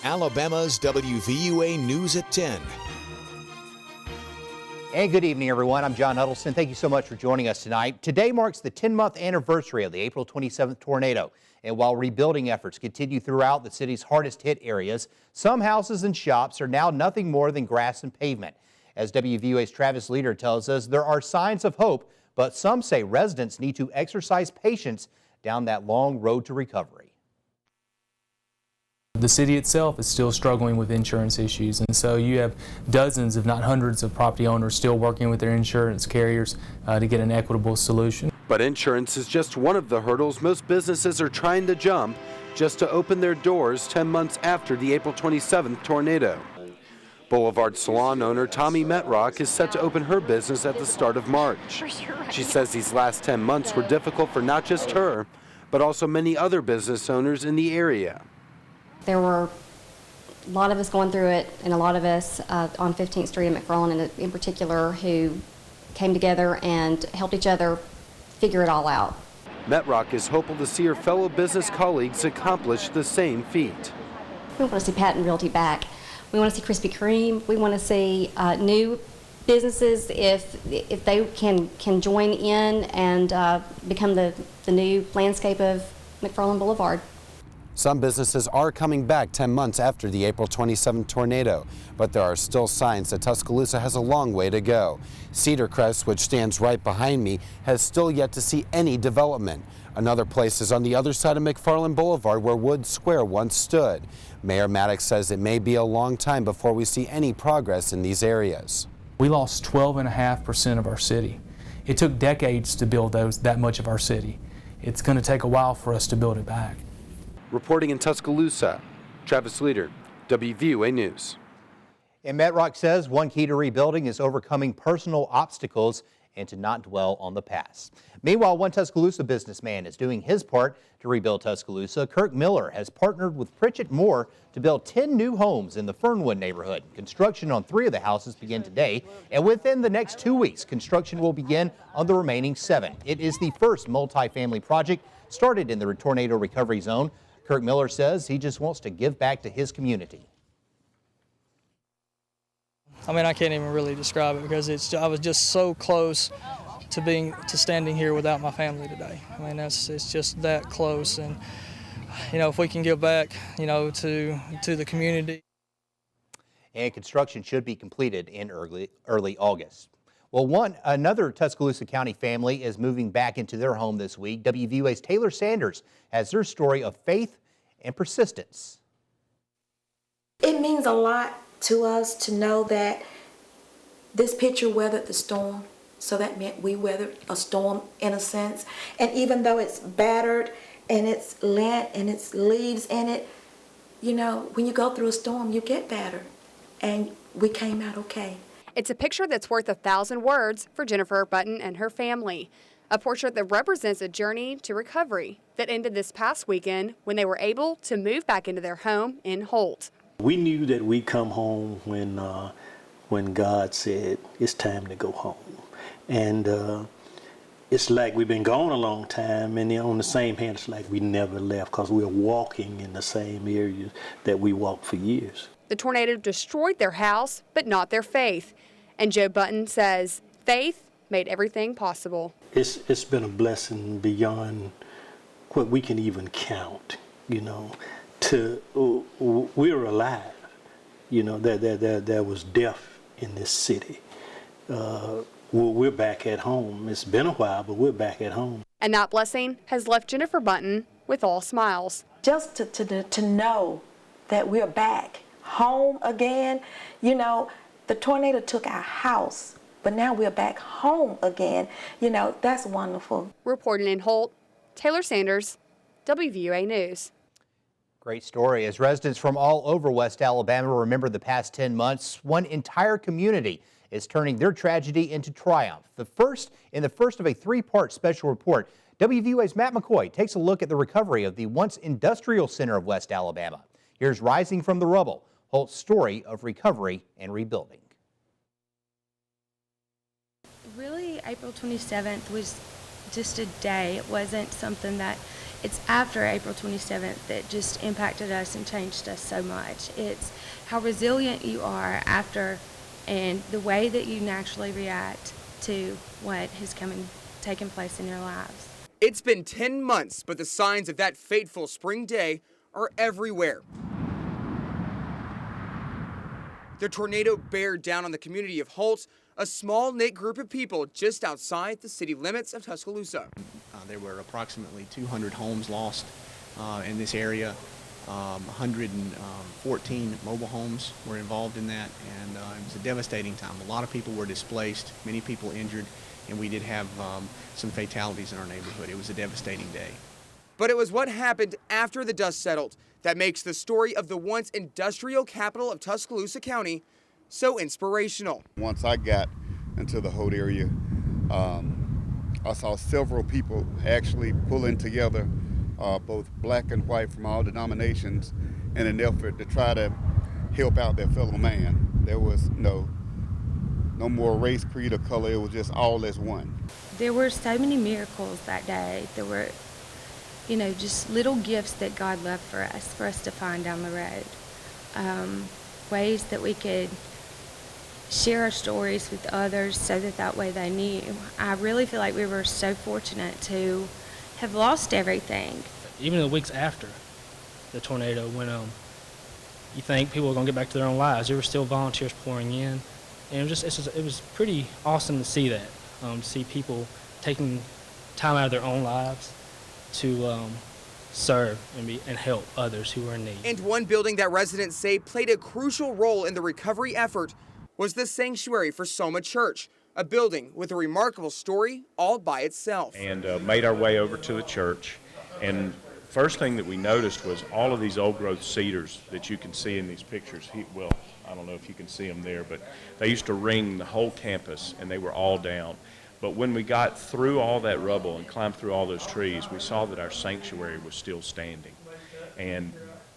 Alabama's WVUA News at 10. And good evening, everyone. I'm John Huddleston. Thank you so much for joining us tonight. Today marks the 10-month anniversary of the April 27th tornado. And while rebuilding efforts continue throughout the city's hardest hit areas, some houses and shops are now nothing more than grass and pavement. As WVUA's Travis Leader tells us, there are signs of hope, but some say residents need to exercise patience down that long road to recovery. The city itself is still struggling with insurance issues, and so you have dozens, if not hundreds, of property owners still working with their insurance carriers to get an equitable solution. But insurance is just one of the hurdles most businesses are trying to jump just to open their doors 10 months after the April 27th tornado. Boulevard Salon owner Tommy Metrock is set to open her business at the start of March. She says these last 10 months were difficult for not just her, but also many other business owners in the area. There were a lot of us going through it, and a lot of us on 15th Street in McFarland in particular who came together and helped each other figure it all out. Metrock is hopeful to see her fellow business colleagues accomplish the same feat. We want to see Patent Realty back. We want to see Krispy Kreme. We want to see new businesses if they can join in and become the new landscape of McFarland Boulevard. Some businesses are coming back 10 months after the April 27th tornado, but there are still signs that Tuscaloosa has a long way to go. Cedar Crest, which stands right behind me, has still yet to see any development. Another place is on the other side of McFarland Boulevard where Wood Square once stood. Mayor Maddox says it may be a long time before we see any progress in these areas. We lost 12.5% of our city. It took decades to build that much of our city. It's going to take a while for us to build it back. Reporting in Tuscaloosa, Travis Leader, WVUA News. And Metrock says one key to rebuilding is overcoming personal obstacles and to not dwell on the past. Meanwhile, one Tuscaloosa businessman is doing his part to rebuild Tuscaloosa. Kirk Miller has partnered with Pritchett Moore to build 10 new homes in the Fernwood neighborhood. Construction on 3 of the houses began today, and within the next 2 weeks, construction will begin on the remaining 7. It is the first multi-family project started in the tornado recovery zone. Kirk Miller says he just wants to give back to his community. I mean, I can't even really describe it because I was just so close to standing here without my family today. I mean, it's just that close, and you know, if we can give back, you know, to the community. And construction should be completed in early August. Well, another Tuscaloosa County family is moving back into their home this week. WVUA's Taylor Sanders has their story of faith and persistence. It means a lot to us to know that this picture weathered the storm. So that meant we weathered a storm in a sense. And even though it's battered and it's lint and it's leaves in it, you know, when you go through a storm, you get battered. And we came out okay. It's a picture that's worth 1,000 words for Jennifer Button and her family. A portrait that represents a journey to recovery that ended this past weekend when they were able to move back into their home in Holt. We knew that we'd come home when God said it's time to go home. And it's like we've been gone a long time, and on the same hand, it's like we never left because we're walking in the same areas that we walked for years. The tornado destroyed their house, but not their faith. And Joe Button says faith made everything possible. It's been a blessing beyond what we can even count, you know. We're alive, you know. There was death in this city. We're back at home. It's been a while, but we're back at home. And that blessing has left Jennifer Button with all smiles. Just to know that we're back home again. You know, the tornado took our house, but now we're back home again. You know, that's wonderful. Reporting in Holt, Taylor Sanders, WVUA News. Great story. As residents from all over West Alabama remember the past 10 months, one entire community is turning their tragedy into triumph. The first of a 3-part special report. WVUA's Matt McCoy takes a look at the recovery of the once industrial center of West Alabama. Here's Rising from the Rubble, Holt's story of recovery and rebuilding. Really, April 27th was just a day. It wasn't something that it's after April 27th that just impacted us and changed us so much. It's how resilient you are after and the way that you naturally react to what has taken place in your lives. It's been 10 months, but the signs of that fateful spring day are everywhere. The tornado bared down on the community of Holt, a small-knit group of people just outside the city limits of Tuscaloosa. There were approximately 200 homes lost in this area. 114 mobile homes were involved in that, and it was a devastating time. A lot of people were displaced, many people injured, and we did have some fatalities in our neighborhood. It was a devastating day. But it was what happened after the dust settled that makes the story of the once industrial capital of Tuscaloosa County so inspirational. Once I got into the Holt area, I saw several people actually pulling together, both black and white from all denominations, in an effort to try to help out their fellow man. There was no more race, creed, or color. It was just all as one. There were so many miracles that day. There were, just little gifts that God left for us to find down the road. Ways that we could share our stories with others so that way they knew. I really feel like we were so fortunate to have lost everything. Even the weeks after the tornado, when you think people were going to get back to their own lives, there were still volunteers pouring in. And it was pretty awesome to see that, to see people taking time out of their own lives to serve and help others who are in need. And one building that residents say played a crucial role in the recovery effort was the sanctuary for Soma Church, a building with a remarkable story all by itself. And made our way over to the church, and first thing that we noticed was all of these old growth cedars that you can see in these pictures. Well, I don't know if you can see them there, but they used to ring the whole campus, and they were all down. But when we got through all that rubble and climbed through all those trees, we saw that our sanctuary was still standing. And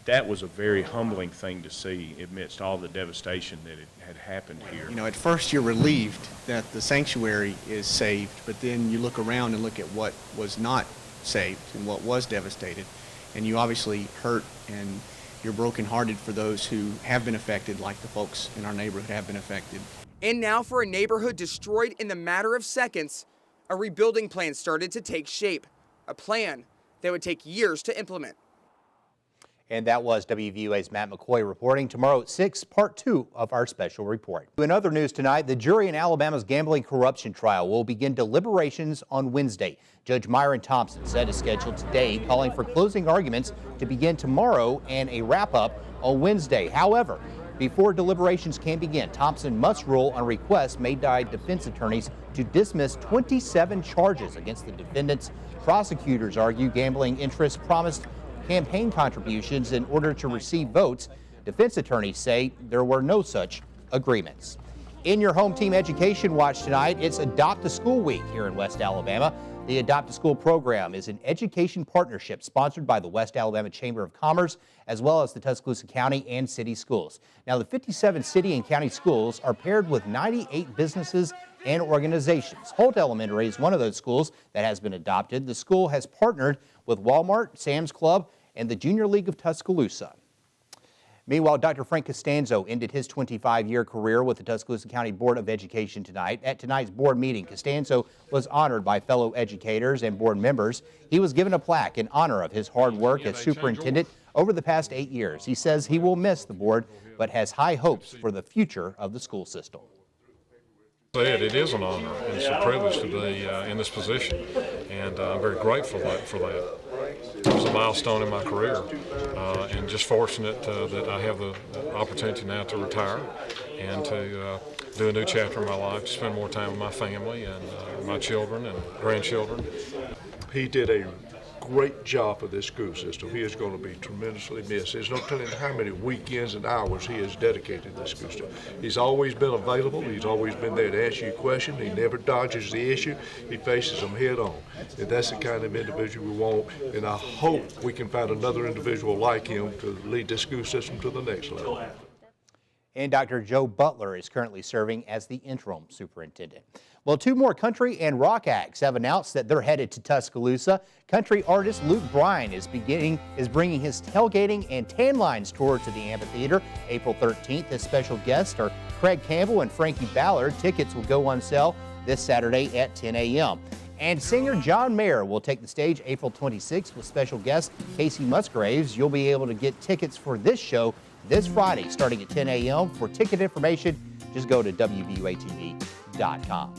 that was a very humbling thing to see amidst all the devastation that had happened here. At first you're relieved that the sanctuary is saved, but then you look around and look at what was not saved and what was devastated, and you obviously hurt and you're brokenhearted for those who have been affected, like the folks in our neighborhood have been affected. And now for a neighborhood destroyed in the matter of seconds, a rebuilding plan started to take shape, a plan that would take years to implement. And that was WVUA's Matt McCoy reporting. Tomorrow at 6, part 2 of our special report. In other news tonight, the jury in Alabama's gambling corruption trial will begin deliberations on Wednesday. Judge Myron Thompson said is scheduled today, calling for closing arguments to begin tomorrow and a wrap-up on Wednesday. However, before deliberations can begin, Thompson must rule on requests made by defense attorneys to dismiss 27 charges against the defendants. Prosecutors argue gambling interests promised campaign contributions in order to receive votes. Defense attorneys say there were no such agreements. In your home team education watch tonight, it's Adopt a School Week here in West Alabama. The Adopt a School program is an education partnership sponsored by the West Alabama Chamber of Commerce, as well as the Tuscaloosa County and City Schools. Now, the 57 city and county schools are paired with 98 businesses and organizations. Holt Elementary is one of those schools that has been adopted. The school has partnered with Walmart, Sam's Club, and the Junior League of Tuscaloosa. Meanwhile, Dr. Frank Costanzo ended his 25-year career with the Tuscaloosa County Board of Education tonight. At tonight's board meeting, Costanzo was honored by fellow educators and board members. He was given a plaque in honor of his hard work as superintendent over the past 8 years. He says he will miss the board, but has high hopes for the future of the school system. It is an honor, and it's a privilege to be in this position, and I'm very grateful for that. It was a milestone in my career, and just fortunate that I have the opportunity now to retire and to do a new chapter in my life, to spend more time with my family and my children and grandchildren. He did a great job for this school system. He is going to be tremendously missed. There's no telling how many weekends and hours he has dedicated to this school system. He's always been available. He's always been there to answer your question. He never dodges the issue. He faces them head on. And that's the kind of individual we want. And I hope we can find another individual like him to lead this school system to the next level. And Dr. Joe Butler is currently serving as the interim superintendent. Well, 2 more country and rock acts have announced that they're headed to Tuscaloosa. Country artist Luke Bryan is bringing his tailgating and tan lines tour to the amphitheater April 13th. His special guests are Craig Campbell and Frankie Ballard. Tickets will go on sale this Saturday at 10 a.m. And singer John Mayer will take the stage April 26th with special guest Casey Musgraves. You'll be able to get tickets for this show this Friday starting at 10 a.m. For ticket information, just go to WVUATV.com.